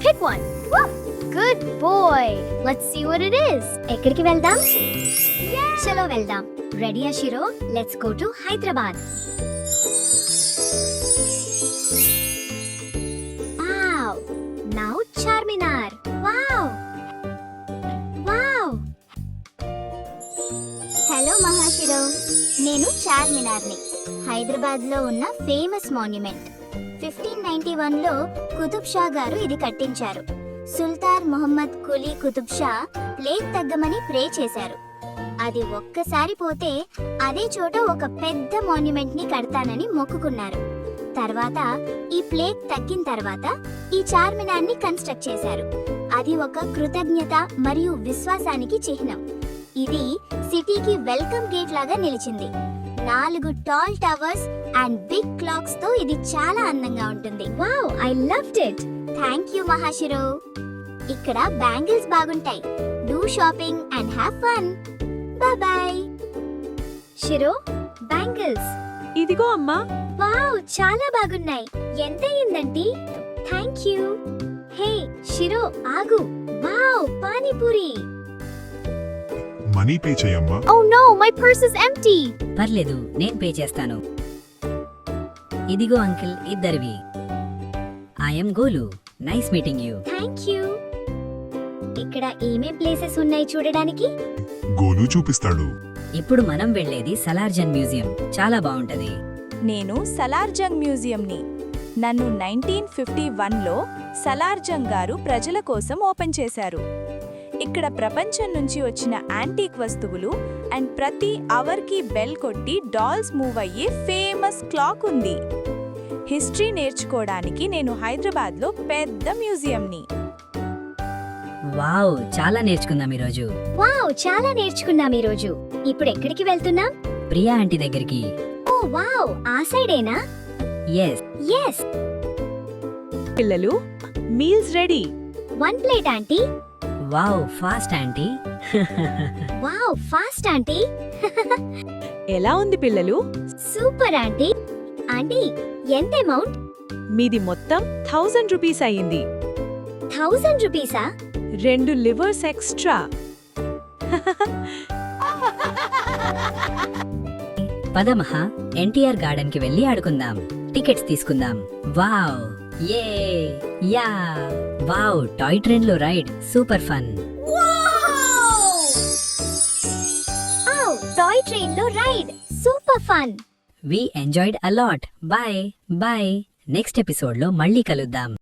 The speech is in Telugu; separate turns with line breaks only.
Pick one. Woo! Good boy. Let's see what it is. ఎక్కడికి వెళ్దాం? చలో వెళ్దాం. రెడీయా Shiro? Let's go to Hyderabad. Wow. Now Charminar. Wow. Wow.
Hello Mahashiro, నేను చార్మినార్ని. హైదరాబాద్లో ఉన్న ఫేమస్ మాన్యుమెంట్. 1591లో కుతుబ్ షా గారు ఇది కట్టించారు. సుల్తాన్ మొహమ్మద్ కులీ కుతుబ్ షా ప్లేగ్ తగ్గమని ప్రే చేశారు. అది ఒక్కసారి పోతే అదే చోట ఒక పెద్ద మాన్యుమెంట్ ని కడతానని మొక్కుకున్నారు. తర్వాత ఈ ప్లేగ్ తగ్గిన తర్వాత ఈ చార్మినార్ ని కన్స్ట్రక్ట్ చేశారు. అది ఒక కృతజ్ఞత మరియు విశ్వాసానికి చిహ్నం. ఇది సిటీకి వెల్కమ్ గేట్ లాగా నిలిచింది. 4 tall towers and big clocks తో ఇది చాలా అందంగా ఉంటుంది.
Wow, I loved it.
Thank you Mahashiro. ఇక్కడ బ్యాంగిల్స్ బాగుంటాయి. Do shopping and have fun. Bye bye.
Shiro, bangles.
ఇదిగో అమ్మా.
వావ్, చాలా బాగున్నాయి. ఎంత అయిందంటీ? Thank you. హే షిరో, ఆగు. వావ్, పానీపూరి.
మనీ పే చేయమ్మా.
Oh no, my purse is empty.
పర్లేదు, నేను పే చేస్తాను. ఇదిగో అంకిల్, ఇద్దరివి. I'm Golu. Nice meeting you.
Thank you. ఇక్కడ ఏమేం ప్లేసెస్ ఉన్నాయి చూడడానికి?
గోలు చూపిస్తాడు.
ఇప్పుడు మనం వెళ్ళేది సలార్జంగ్ మ్యూజియం. చాలా బాగుంటది.
నేను సలార్జంగ్ మ్యూజియంని. నన్ను 1951లో సలార్జంగ్ గారు ప్రజల కోసం ఓపెన్ చేశారు. ఇక్కడ ప్రపంచం నుంచి వచ్చిన యాంటీక్ వస్తువులు అండ్ ప్రతి అవర్కి బెల్ కొట్టి డాల్స్ మూవ్ అయ్యే ఫేమస్ క్లాక్ ఉంది. హిస్టరీ నేర్చుకోవడానికి నేను హైదరాబాద్లో పెద్ద మ్యూజియంని.
వావ్, చాలా నేర్చుకుందాం ఈరోజు.
వావ్, చాలా నేర్చుకున్నాం ఈ రోజు. ఇప్పుడు ఎక్కడికి వెళ్తున్నాం?
ప్రియా ఆంటీ దగ్గరికి.
ఓ వావ్, ఆ సైడేనా?
ఎస్.
ఎస్.
పిల్లలు, meals ready.
1 plate aunty.
Wow, fast aunty.
Wow, fast aunty.
ఎలా ఉంది పిల్లలు?
Super aunty. ఆంటీ, ఎంత అమౌంట్?
మీది మొత్తం 1000 రూపీస్ అయ్యింది.
1000 రూపీసా?
2 లివర్స్ ఎక్స్ట్రా.
పదమహా, ఎన్టీఆర్ గార్డెన్ కి వెళ్ళి ఆడుకుందాం. టికెట్స్ తీసుకుందాం. Wow, yay, yeah. Wow, toy train లో ride super fun.
Toy train లో ride super fun.
We enjoyed a lot. Bye bye. Next episode లో మళ్ళీ కలుద్దాం.